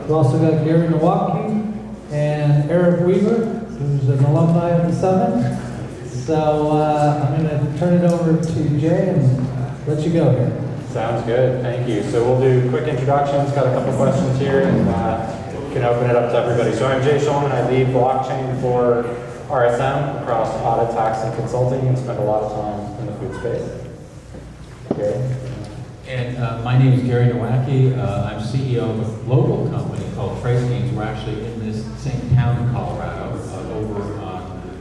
We've also got Gary Nowacki and Eric Weaver, who's an alumni of the summit. So I'm going to turn it over to Jay and let you go here. Sounds good, thank you. So we'll do quick introductions, got a couple questions here, and can open it up to everybody. So I'm Jay Schulman, I lead blockchain for RSM across audit, tax, and consulting, and spend a lot of time in the food space. Okay. And my name is Gary Nowacki. I'm CEO of a global company called TraceGains. We're actually in this same town in Colorado, over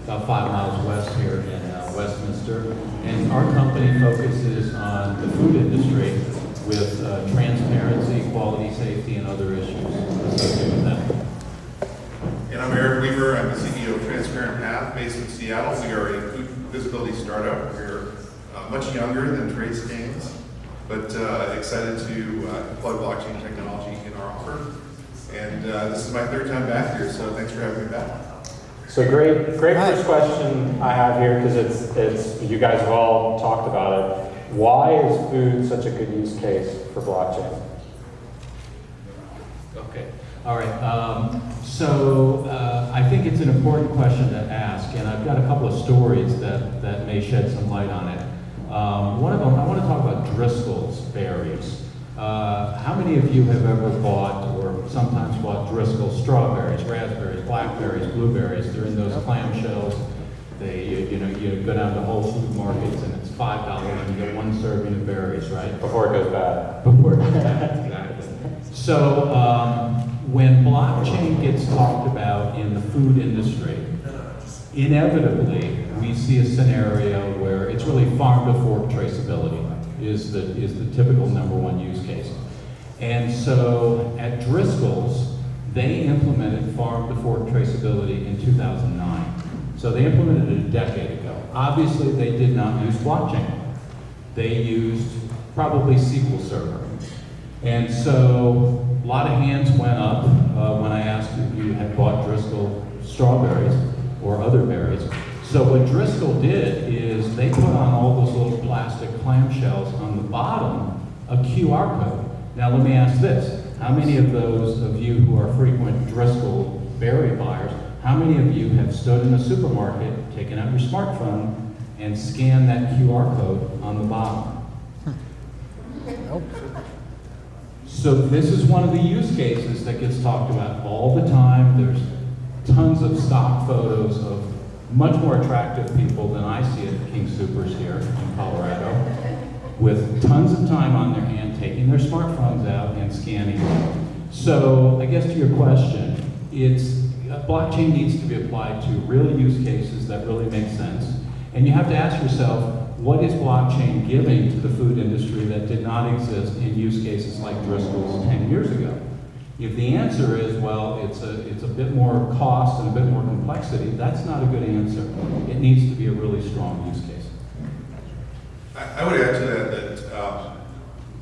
about 5 miles west here in Westminster. And our company focuses on the food industry with transparency, quality, safety, and other issues associated with that. And I'm Eric Weaver. I'm the CEO of Transparent Path, based in Seattle. We are a food visibility startup. We're much younger than TraceGains, but excited to deploy blockchain technology in our offer. And this is my third time back here, so thanks for having me back. So great first question I have here, because it's you guys have all talked about it. Why is food such a good use case for blockchain? Okay, all right. So I think it's an important question to ask, and I've got a couple of stories that may shed some light on it. One of them, I want to talk about Driscoll's berries. How many of you have ever bought or sometimes bought Driscoll's strawberries, raspberries, blackberries, blueberries? They're in those clamshells. You go down to Whole Food markets and it's $5 and you get one serving of berries, right? Before it goes bad. Before it goes bad, exactly. So when blockchain gets talked about in the food industry, inevitably we see a scenario where it's really farm to fork traceability is the typical #1 use case. And so at Driscoll's, they implemented farm to fork traceability in 2009. So they implemented it a decade ago. Obviously they did not use blockchain. They used probably SQL Server. And so a lot of hands went up when I asked if you had bought Driscoll strawberries or other berries. So what Driscoll did is they put on all those little plastic clamshells on the bottom a QR code. Now let me ask this, how many of those of you who are frequent Driscoll berry buyers, how many of you have stood in a supermarket, taken out your smartphone, and scanned that QR code on the bottom? Nope. So this is one of the use cases that gets talked about all the time. There's tons of stock photos of much more attractive people than I see at King Soopers here in Colorado, with tons of time on their hand, taking their smartphones out and scanning it. So I guess to your question, blockchain needs to be applied to real use cases that really make sense. And you have to ask yourself, what is blockchain giving to the food industry that did not exist in use cases like Driscoll's 10 years ago? If the answer is, well, it's a bit more cost and a bit more complexity, that's not a good answer. It needs to be a really strong use case. I would add to that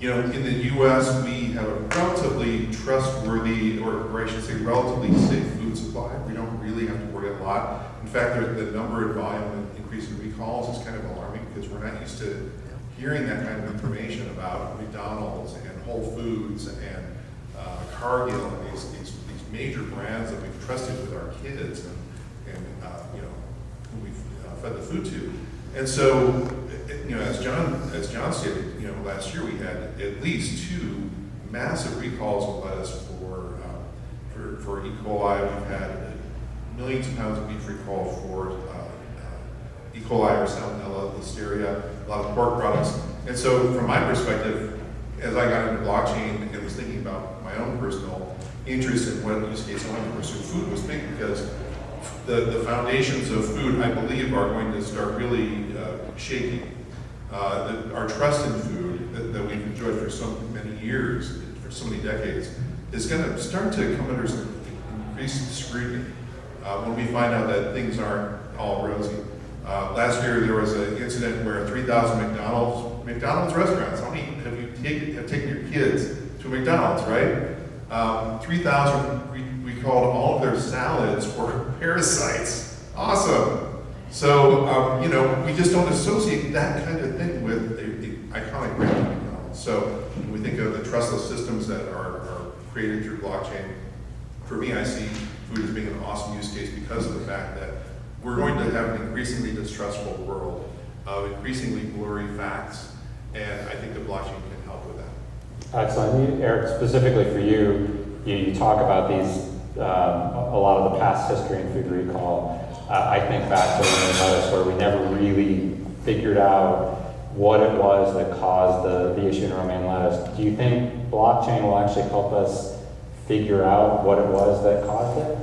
in the U.S. we have a relatively trustworthy, or I should say relatively safe food supply. We don't really have to worry a lot. In fact, the number and volume and increase in recalls is kind of alarming because we're not used to hearing that kind of information about McDonald's and Whole Foods and Cargill and these major brands that we've trusted with our kids and who we've fed the food to. And so, as John stated, last year we had at least 2 massive recalls of lettuce for E. coli. We've had millions of pounds of beef recall for E. coli or Salmonella, Listeria, a lot of pork products. And so, from my perspective, as I got into blockchain and was thinking about my own personal interest in what use case I wanted to pursue, food was big because the foundations of food, I believe, are going to start really shaking. Our trust in food that we've enjoyed for so many years, for so many decades, is going to start to come under some increased scrutiny when we find out that things aren't all rosy. Last year there was an incident where 3,000 McDonald's restaurants, how many have taken your kids to McDonald's, right? 3,000 recalled all of their salads for parasites. Awesome. So, we just don't associate that kind of thing with the iconic brand like McDonald's. So when we think of the trustless systems that are created through blockchain. For me, I see food as being an awesome use case because of the fact that we're going to have an increasingly distrustful world of increasingly blurry facts, and I think the blockchain can help with that. Excellent. Eric, specifically for you, you talk about these, a lot of the past history in food recall. I think back to lettuce where we never really figured out what it was that caused the issue in romaine lettuce. Do you think blockchain will actually help us figure out what it was that caused it?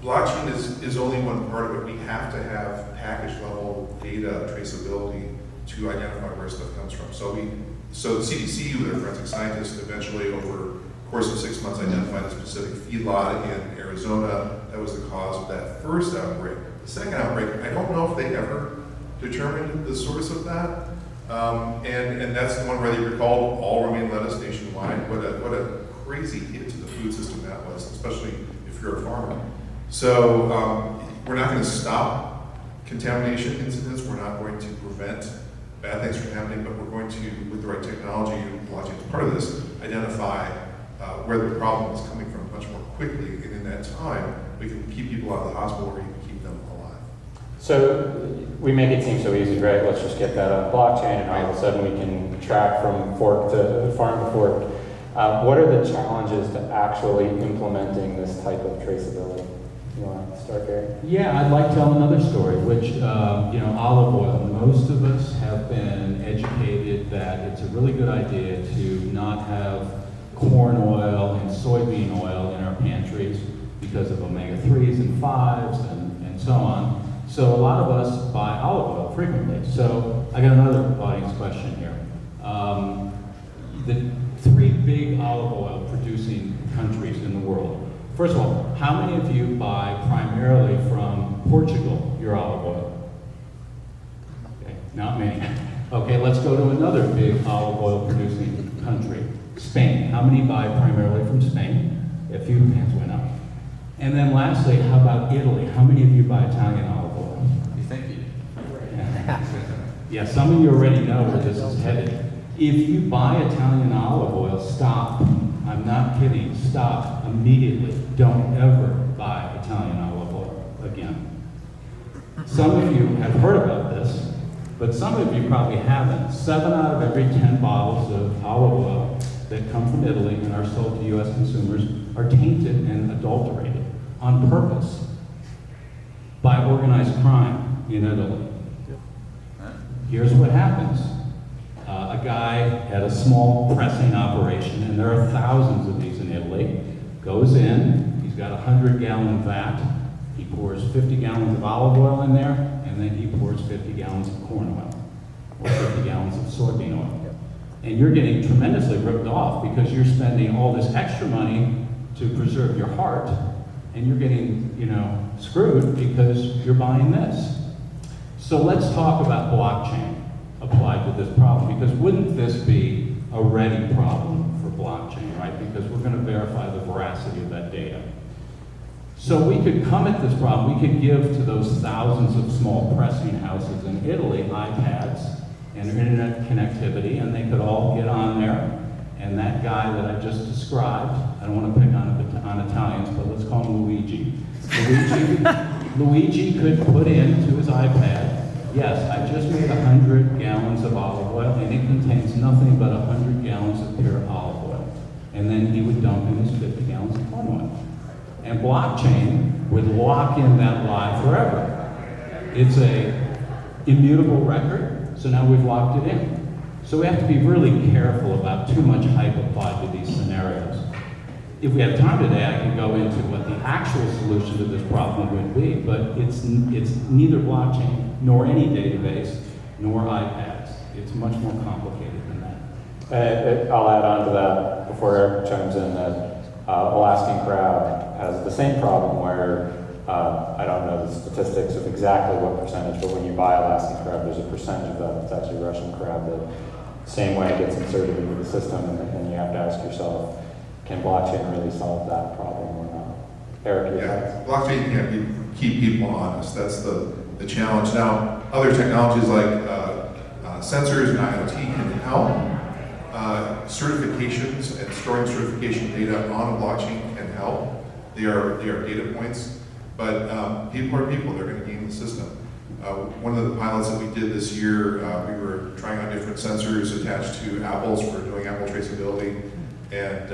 Blockchain is only one part of it. We have to have package level data traceability to identify where stuff comes from. So the CDC, with their forensic scientists, eventually over the course of 6 months identified a specific feedlot in Arizona that was the cause of that first outbreak. The second outbreak, I don't know if they ever determined the source of that. And that's the one where they recalled all romaine lettuce nationwide. What a crazy hit to the food system that was, especially if you're a farmer. So we're not going to stop contamination incidents. We're not going to prevent bad things from happening, but we're going to, with the right technology, and blockchain is part of this, identify where the problem is coming from much more quickly. And in that time, we can keep people out of the hospital or even keep them alive. So we make it seem so easy, right? Let's just get that on blockchain, and all of a sudden we can track from fork to farm to fork. What are the challenges to actually implementing this type of traceability? You want to start, Gary? Yeah, I'd like to tell another story, which, olive oil. Most of us have been educated that it's a really good idea to not have corn oil and soybean oil in our pantries because of omega-3s and 5s and so on. So a lot of us buy olive oil frequently. So I got another audience question here. The 3 big olive oil producing countries in the world. First of all, how many of you buy primarily from Portugal, your olive oil? Okay, not many. Okay, let's go to another big olive oil producing country, Spain. How many buy primarily from Spain? A few hands went up. And then lastly, how about Italy? How many of you buy Italian olive oil? You think you Yeah, some of you already know where this is headed. If you buy Italian olive oil, stop. I'm not kidding. Stop immediately. Don't ever buy Italian olive oil again. Some of you have heard about this, but some of you probably haven't. 7 out of every 10 bottles of olive oil that come from Italy and are sold to U.S. consumers are tainted and adulterated on purpose by organized crime in Italy. Here's what happens. A guy had a small pressing operation, and there are thousands of these in Italy, goes in, he's got a 100-gallon vat, he pours 50 gallons of olive oil in there, and then he pours 50 gallons of corn oil, or 50 gallons of soybean oil. And you're getting tremendously ripped off because you're spending all this extra money to preserve your heart, and you're getting, screwed because you're buying this. So let's talk about blockchain applied to this problem, because wouldn't this be a ready problem for blockchain, right? Because we're going to verify the veracity of that data. So we could come at this problem, we could give to those thousands of small pressing houses in Italy iPads and internet connectivity, and they could all get on there, and that guy that I just described, I don't want to pick on Italians, but let's call him Luigi. Luigi could put into his iPad, yes, I just made 100 gallons of olive oil, and it contains nothing but 100 gallons of pure olive oil. And then he would dump in his 50 gallons of corn oil. And blockchain would lock in that lie forever. It's a immutable record, so now we've locked it in. So we have to be really careful about too much hype applied to these scenarios. If we have time today, I can go into what the actual solution to this problem would be, but it's neither blockchain nor any database nor iPads. It's much more complicated than that. I'll add on to that before Eric chimes in that Alaskan crab has the same problem where I don't know the statistics of exactly what percentage, but when you buy Alaskan crab, there's a percentage of that that's actually Russian crab that same way it gets inserted into the system, and then you have to ask yourself, can blockchain really solve that problem or not? Eric, your thoughts? Blockchain can't keep people honest. That's the challenge. Now, other technologies like sensors and IoT can help. certifications and storing certification data on a blockchain can help. They are data points, but people are people. They're going to game the system. One of the pilots that we did this year, we were trying on different sensors attached to apples for doing apple traceability, and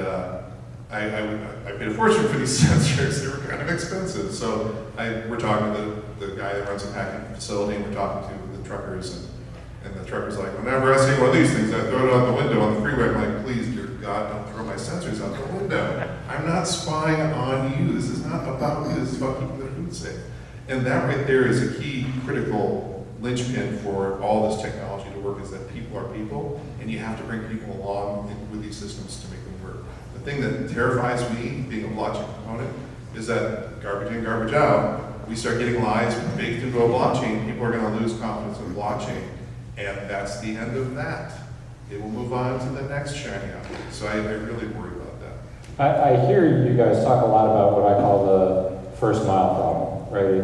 I paid a fortune for these sensors. They were kind of expensive, so we're talking to the guy that runs a packing facility, and we're talking to the truckers, and the trucker's like, whenever I see one of these things, I throw it out the window on the freeway. I'm like, please, dear God, don't throw my sensors out the window. I'm not spying on you. This is not about you. This is about keeping the food safe. And that right there is a key critical linchpin for all this technology to work, is that people are people, and you have to bring people along with these systems to make them work. The thing that terrifies me, being a blockchain component, is that garbage in, garbage out. We start getting lies baked into a blockchain, people are going to lose confidence in the blockchain, and that's the end of that. It will move on to the next shiny object. So I really worry about that. I hear you guys talk a lot about what I call the first mile problem, right?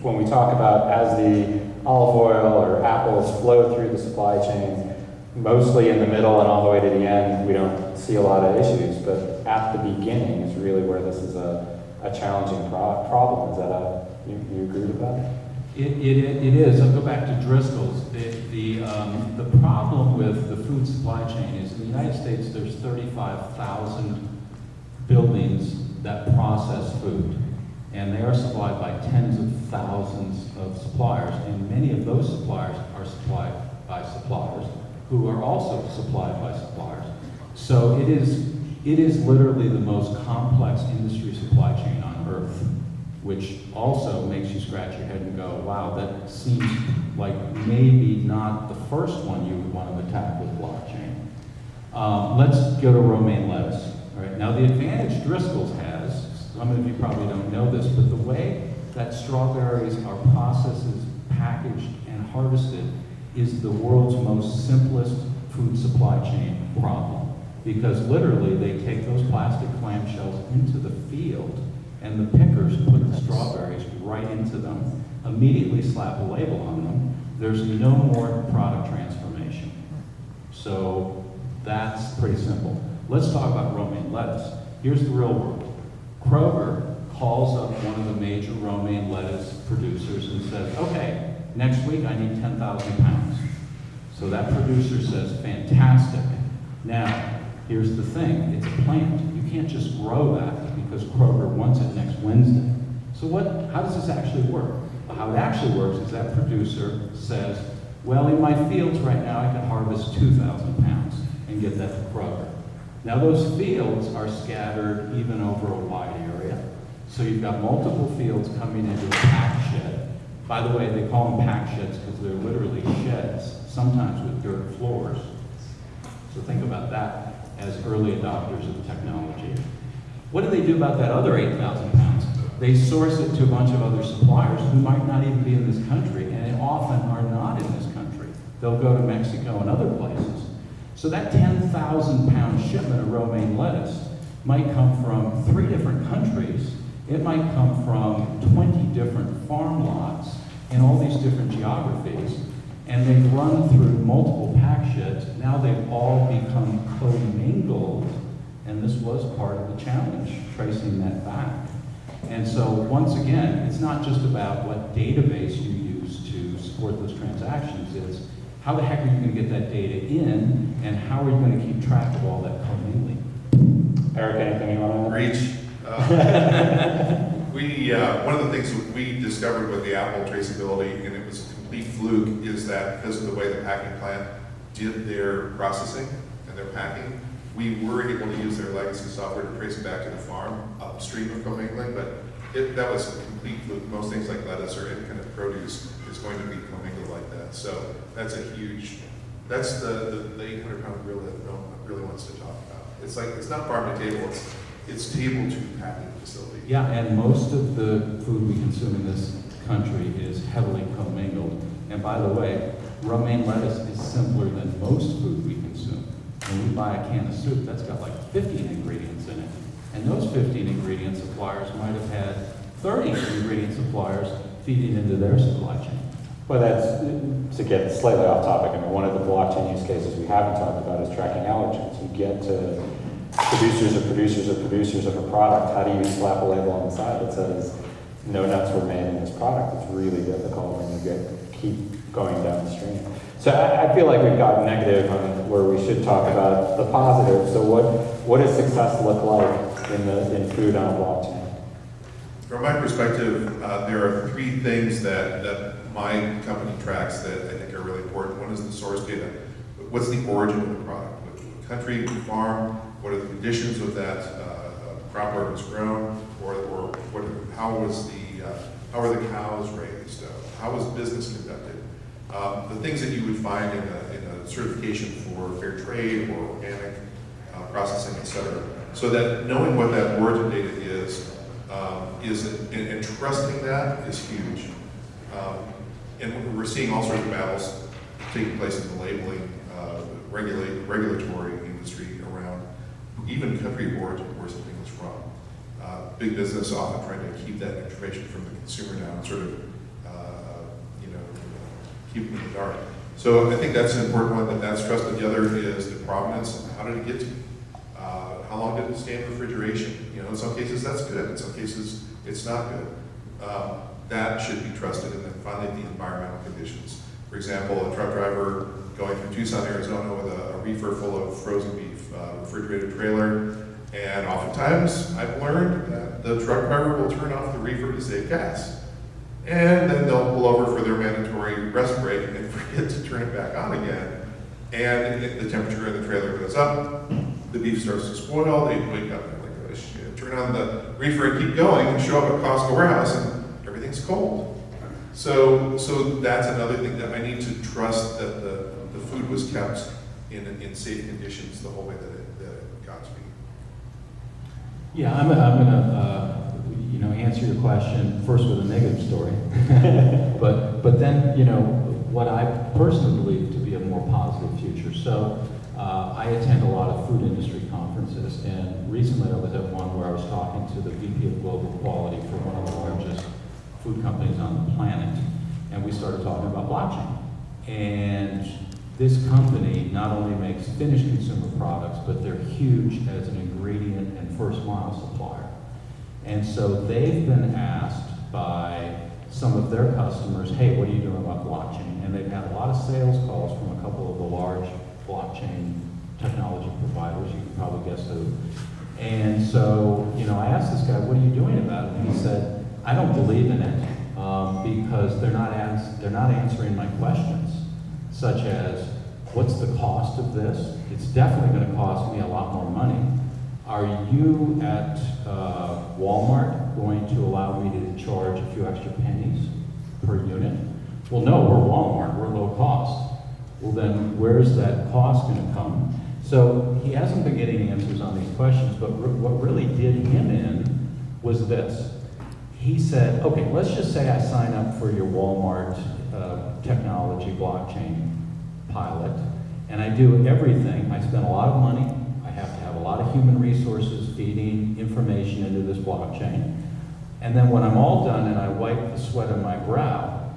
When we talk about as the olive oil or apples flow through the supply chain, mostly in the middle and all the way to the end, we don't see a lot of issues. But at the beginning is really where this is a challenging problem. Is that you agree with that? It is. I'll go back to Driscoll's. The problem with the food supply chain is in the United States there's 35,000 buildings that process food, and they are supplied by tens of thousands of suppliers, and many of those suppliers are supplied by suppliers who are also supplied by suppliers. So it is literally the most complex industry supply chain on earth, which also makes you scratch your head and go, wow, that seems like maybe not the first one you would want to attack with blockchain. Let's go to romaine lettuce. All right, now the advantage Driscoll's has, some of you probably don't know this, but the way that strawberries are processed, packaged, and harvested is the world's most simplest food supply chain problem. Because literally they take those plastic clamshells into the field, and the pickers put the strawberries right into them, immediately slap a label on them. There's no more product transformation. So that's pretty simple. Let's talk about romaine lettuce. Here's the real world. Kroger calls up one of the major romaine lettuce producers and says, okay, next week I need 10,000 pounds. So that producer says, fantastic. Now, here's the thing, it's a plant. You can't just grow that because Kroger wants it next Wednesday. So how does this actually work? Well, how it actually works is that producer says, well, in my fields right now I can harvest 2,000 pounds and get that to Kroger. Now those fields are scattered even over a wide area. So you've got multiple fields coming into a pack shed. By the way, they call them pack sheds because they're literally sheds, sometimes with dirt floors. So think about that as early adopters of technology. What do they do about that other 8,000 pounds? They source it to a bunch of other suppliers who might not even be in this country, and often are not in this country. They'll go to Mexico and other places. So that 10,000 pound shipment of romaine lettuce might come from 3 different countries. It might come from 20 different farm lots in all these different geographies. And they've run through multiple pack sheds. Now they've all become commingled. And this was part of the challenge, tracing that back. And so once again, it's not just about what database you use to support those transactions. It's how the heck are you going to get that data in, and how are you going to keep track of all that commingling? Eric, anything you want to add? Reach. One of the things that we discovered with the Apple traceability, and it was a complete fluke, is that because of the way the packing plant did their processing and their packing, we were able to use their legacy software to trace it back to the farm upstream of commingling, but that was a complete fluke. Most things like lettuce or any kind of produce is going to be commingled like that. So that's the 800-pound gorilla that no one really wants to talk about. It's like, it's not farm to table, it's table to packing facility. Yeah, and most of the food we consume in this country is heavily commingled. And by the way, romaine lettuce is simpler than most food we consume. When we buy a can of soup, that's got like 15 ingredients in it. And those 15 ingredient suppliers might have had 30 ingredient suppliers feeding into their supply chain. Well, that's, to get slightly off topic, I mean, one of the blockchain use cases we haven't talked about is tracking allergens. You get to producers of a product. How do you slap a label on the side that says no nuts were made in this product? It's really difficult when you keep going downstream. So I feel like we've got negative on where we should talk about the positive. So what does success look like in food on a blockchain? From my perspective, there are three things that my company tracks that I think are really important. One is the source data. What's the origin of the product? What country, what farm, what are the conditions of that crop where it was grown, or how are the cows raised? How was business conducted? The things that you would find in a certification for fair trade or organic processing, et cetera. So that knowing what that origin data is and trusting that is huge. And we're seeing all sorts of battles taking place in the labeling, regulatory industry around even country of origin where something is from. Big business often trying to keep that information from the consumer down, sort of, keep them in the dark. So I think that's an important one, that's trusted. The other is the provenance and how did it get to you? How long did it stay in refrigeration? In some cases that's good, in some cases it's not good. That should be trusted. And then finally, the environmental conditions. For example, a truck driver going through Tucson, Arizona with a reefer full of frozen beef, refrigerated trailer, and oftentimes I've learned that the truck driver will turn off the reefer to save gas. And then they'll pull over for their mandatory rest break and forget to turn it back on again. And the temperature in the trailer goes up, the beef starts to spoil, they wake up and like, oh, shit, turn on the reefer and keep going and show up at Costco warehouse and everything's cold. So that's another thing that I need to trust that the food was kept in safe conditions the whole way that it got to be. Yeah, I'm gonna answer your question first with a negative story, but then what I personally believe to be a more positive future. So I attend a lot of food industry conferences, and recently I was at one where I was talking to the VP of Global Quality for one of the largest food companies on the planet, and we started talking about blockchain. And this company not only makes finished consumer products, but they're huge as an ingredient and first mile supplier. And so they've been asked by some of their customers, hey, what are you doing about blockchain? And they've had a lot of sales calls from a couple of the large blockchain technology providers. You can probably guess who. And so, I asked this guy, what are you doing about it? And he said, I don't believe in it because they're not answering my questions, such as, what's the cost of this? It's definitely going to cost me a lot more money. Are you at Walmart going to allow me to charge a few extra pennies per unit? Well, no, we're Walmart, we're low cost. Well, then where's that cost going to come? So he hasn't been getting answers on these questions, but what really did him in was this. He said, okay, let's just say I sign up for your Walmart technology blockchain pilot, and I do everything. I spend a lot of money. I have to have a lot of human resources feeding information into this blockchain. And then when I'm all done and I wipe the sweat on my brow,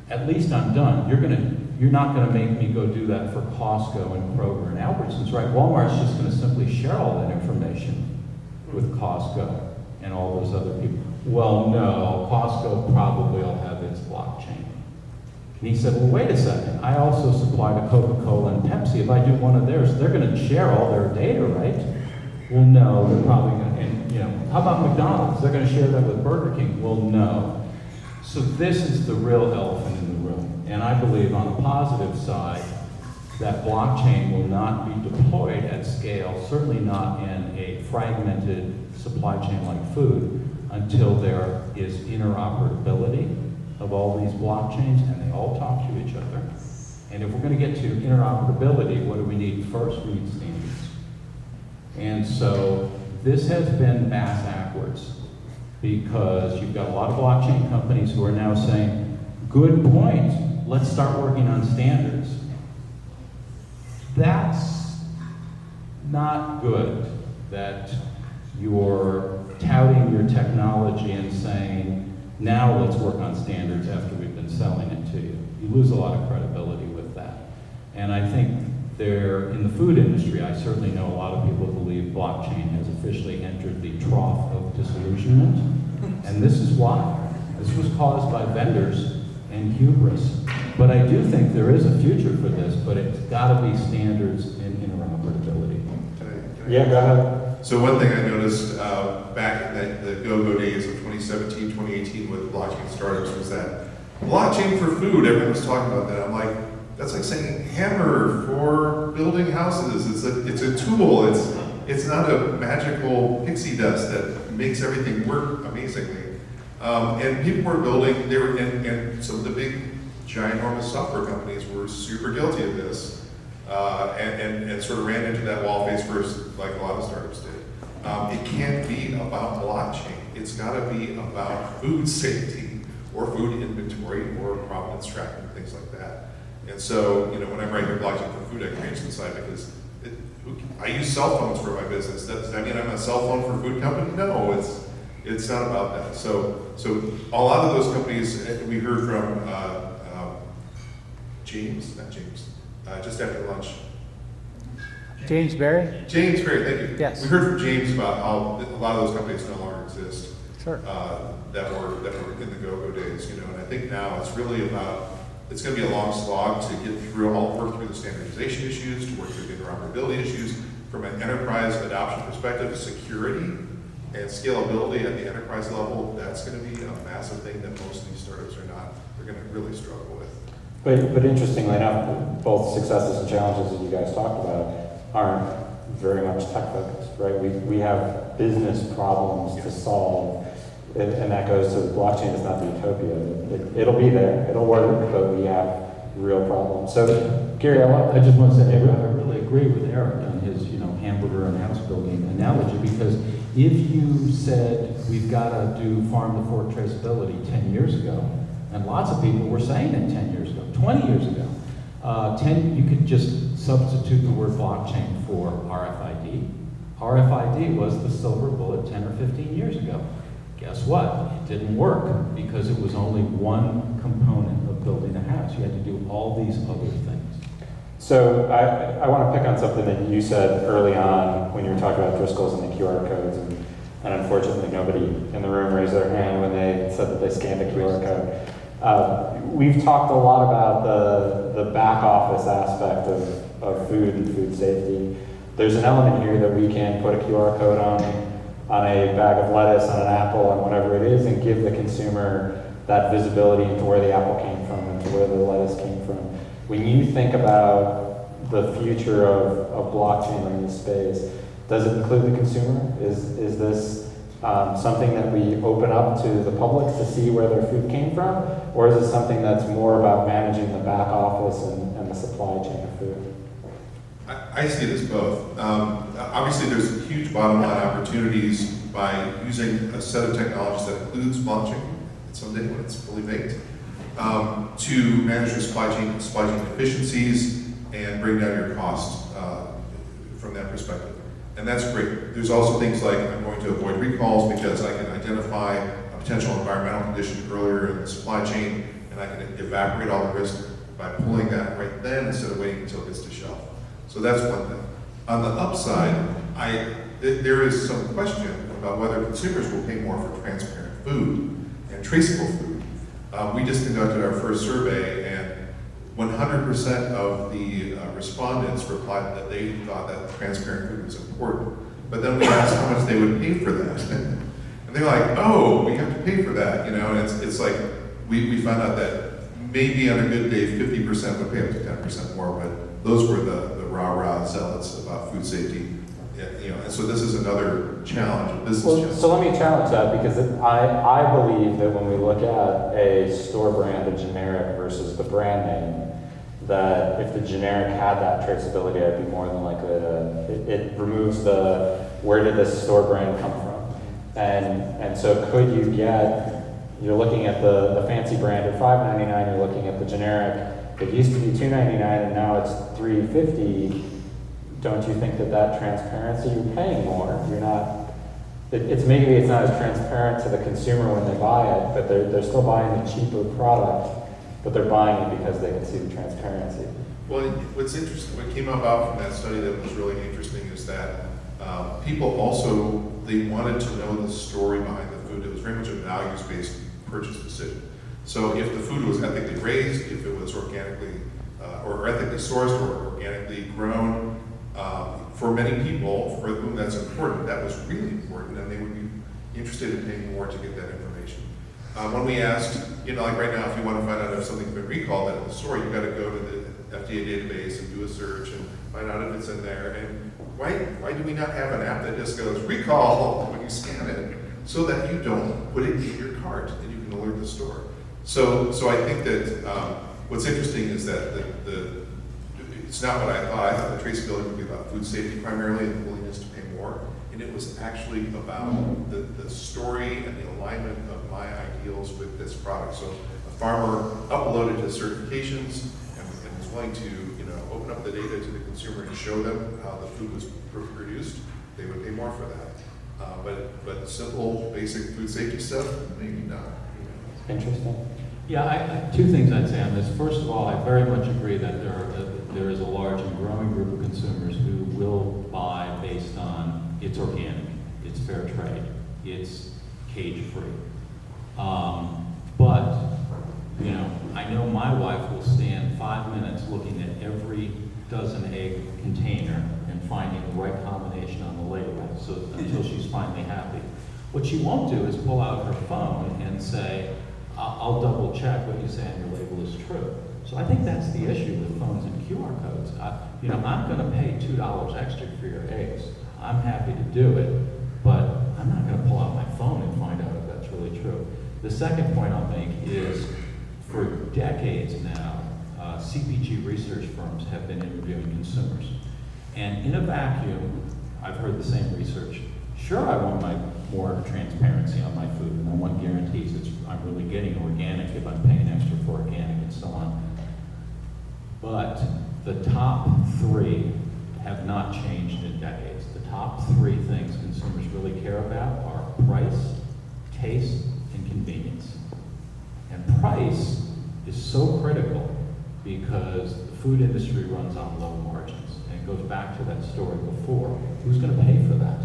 at least I'm done. You're not gonna make me go do that for Costco and Kroger and Albertsons, right? Walmart's just gonna simply share all that information with Costco and all those other people. Well, no, Costco probably will have its blockchain. And he said, well, wait a second. I also supply to Coca-Cola and Pepsi. If I do one of theirs, they're going to share all their data, right? Well, no, they're probably going to. And, how about McDonald's? They're going to share that with Burger King. Well, no. So this is the real elephant in the room. And I believe on the positive side, that blockchain will not be deployed at scale, certainly not in a fragmented supply chain like food, until there is interoperability of all these blockchains, and they all talk to each other. And if we're going to get to interoperability, what do we need first? We need standards. And so this has been bass backwards, because you've got a lot of blockchain companies who are now saying, good point, let's start working on standards. That's not good, that you're touting your technology and saying, now let's work on standards after we've been selling it to you. You lose a lot of credibility with that. And I think in the food industry, I certainly know a lot of people believe blockchain has officially entered the trough of disillusionment. And this is why. This was caused by vendors and hubris. But I do think there is a future for this, but it's got to be standards in interoperability. Yeah, go ahead. So one thing I noticed back in the go-go days of 2017, 2018 with blockchain startups was that blockchain for food, everyone was talking about that. I'm like, that's like saying hammer for building houses. It's a tool. It's not a magical pixie dust that makes everything work amazingly. And people were building, and some of the big, ginormous software companies were super guilty of this, and sort of ran into that wall face first, like a lot of startups did. It can't be about blockchain. It's got to be about food safety or food inventory or provenance tracking, things like that. And so, whenever I hear blockchain for food, I cringe inside because I use cell phones for my business. Does that mean I'm a cell phone for a food company? No, it's not about that. So a lot of those companies, we heard from just after lunch. James Berry? James Berry, thank you. Yes. We heard from James about how a lot of those companies no longer exist. Sure. That were in the go-go days, and I think now it's really about, it's going to be a long slog to work through the standardization issues, to work through the interoperability issues, from an enterprise adoption perspective, security and scalability at the enterprise level. That's going to be a massive thing that most of these startups are not. They're going to really struggle with. But interestingly enough, both successes and challenges that you guys talked about aren't very much tech focused, right? We have business problems to solve, and that goes to blockchain is not the utopia. It'll be there, it'll work, but we have real problems. So, Gary, I just want to say, I really agree with Eric on his, hamburger and house building analogy, because if you said we've got to do farm to fork traceability 10 years ago, and lots of people were saying it 10 years ago, 20 years ago, you could just substitute the word blockchain for RFID. RFID was the silver bullet 10 or 15 years ago. Guess what? It didn't work because it was only one component of building a house. You had to do all these other things. So I want to pick on something that you said early on when you were talking about Driscoll's and the QR codes, and unfortunately nobody in the room raised their hand when they said that they scanned a QR code. We've talked a lot about the back office aspect of food and food safety. There's an element here that we can put a QR code on a bag of lettuce, on an apple, on whatever it is, and give the consumer that visibility into where the apple came from and to where the lettuce came from. When you think about the future of blockchain in this space, does it include the consumer? Is this something that we open up to the public to see where their food came from? Or is it something that's more about managing the back office and the supply chain of food? I see it as both. Obviously, there's huge bottom line opportunities by using a set of technologies that includes blockchain someday when it's fully baked, to manage your supply chain efficiencies and bring down your costs from that perspective. And that's great. There's also things like I'm going to avoid recalls because I can identify a potential environmental condition earlier in the supply chain, and I can evaporate all the risk by pulling that right then instead of waiting until it gets to shelf. So that's one thing. On the upside, there is some question about whether consumers will pay more for transparent food and traceable food. We just conducted our first survey, and 100% of the respondents replied that they thought that transparent food was important. But then we asked how much they would pay for that. And they're like, oh, we have to pay for that, and it's like, we found out that maybe on a good day, 50% would pay up to 10% more, but those were the rah-rah zealots about food safety. And so this is another challenge, a business challenge. So let me challenge that, because I believe that when we look at a store brand, a generic versus the brand name, that if the generic had that traceability, I'd be more than likely to, it removes the, where did this store brand come from? And so could you you're looking at the fancy brand at $5.99, you're looking at the generic, it used to be $2.99 and now it's $3.50. Don't you think that transparency, you're paying more? You're not, maybe it's not as transparent to the consumer when they buy it, but they're still buying the cheaper product. but they're buying it because they can see the transparency. Well, what's interesting, what came about from that study that was really interesting is that people also, they wanted to know the story behind the food. It was very much a values-based purchase decision. So if the food was ethically raised, if it was organically or ethically sourced or organically grown, for many people for whom that's important, that was really important, and they would be interested in paying more to get that information. When we asked, like right now, if you want to find out if something's been recalled at the store, you got to go to the FDA database and do a search and find out if it's in there. And why do we not have an app that just goes recall when you scan it, so that you don't put it in your cart and you can alert the store? So I think that what's interesting is that it's not what I thought. I thought the traceability would be about food safety primarily and the willingness to pay more. And it was actually about the story and the alignment of my ideals with this product. So a farmer uploaded his certifications and was willing to open up the data to the consumer and show them how the food was produced. They would pay more for that. But simple, basic food safety stuff, maybe not. Interesting. Yeah, two things I'd say on this. First of all, I very much agree that there is a large and growing group of consumers who will buy based on it's organic, it's fair trade, it's cage-free. But, I know my wife will stand 5 minutes looking at every dozen egg container and finding the right combination on the label until she's finally happy. What she won't do is pull out her phone and say, I'll double check what you say on your label is true. So I think that's the issue with phones and QR codes. I'm going to pay $2 extra for your eggs. I'm happy to do it, but I'm not going to pull out my phone and find out if that's really true. The second point I'll make is, for decades now, CPG research firms have been interviewing consumers. And in a vacuum, I've heard the same research. Sure, I want more transparency on my food, and I want guarantees that I'm really getting organic if I'm paying extra for organic and so on. But the top three have not changed in decades. The top three things consumers really care about are price, taste, and convenience. And price is so critical because the food industry runs on low margins. And it goes back to that story before. Who's going to pay for that?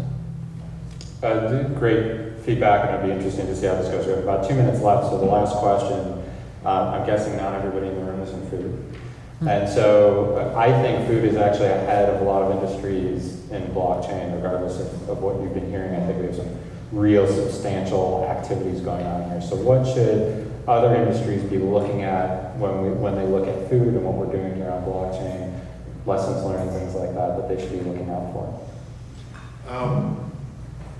Great feedback, and it'll be interesting to see how this goes. We have about 2 minutes left, so the last question, I'm guessing not everybody in the room is in food. And so I think food is actually ahead of a lot of industries in blockchain, regardless of what you've been hearing. I think we have some real substantial activities going on here. So what should other industries be looking at when they look at food and what we're doing here on blockchain, lessons learned, things like that they should be looking out for?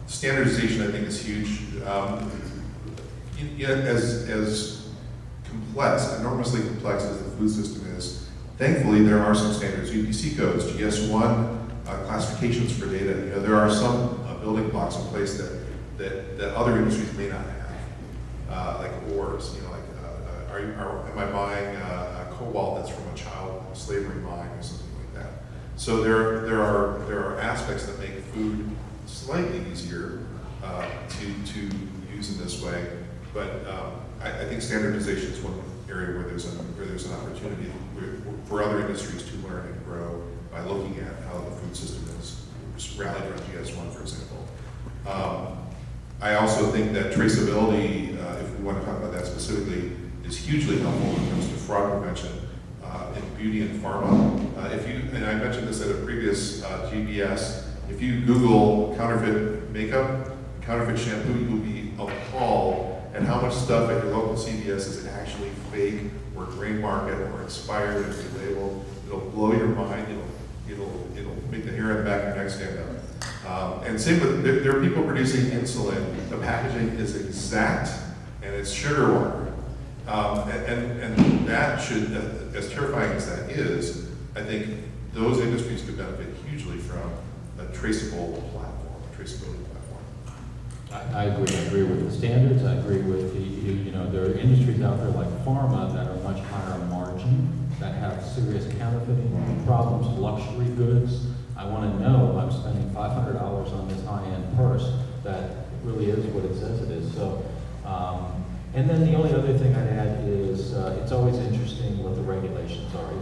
Standardization, I think, is huge. As complex, enormously complex as the food system is, thankfully there are some standards, UPC codes, GS1, classifications for data. There are some building blocks in place that other industries may not have, like ores. Am I buying cobalt that's from a child slavery mine or something like that? So there are aspects that make food slightly easier to use in this way, but I think standardization is one area where there's an opportunity for other industries to learn and grow by looking at how the food system is rallied around GS1, for example. I also think that traceability, if we want to talk about that specifically, is hugely helpful when it comes to fraud prevention in beauty and pharma. And I mentioned this at a previous GBS, if you Google counterfeit makeup, counterfeit shampoo, you'll be appalled at how much stuff at your local CVS is actually fake or gray market or expired and relabeled. It'll blow your mind. It'll make the hair on the back of your neck stand up. And same with, there are people producing insulin. The packaging is exact and it's sugar water. And that should, as terrifying as that is, I think those industries could benefit hugely from a traceable platform, a traceability platform. I agree with the standards. I agree with there are industries out there like pharma that are much higher margin, that have serious counterfeiting problems, luxury goods. I want to know if I'm spending $500 on this high-end purse that really is what it says it is. So And then the only other thing I'd add is it's always interesting what the regulations are. You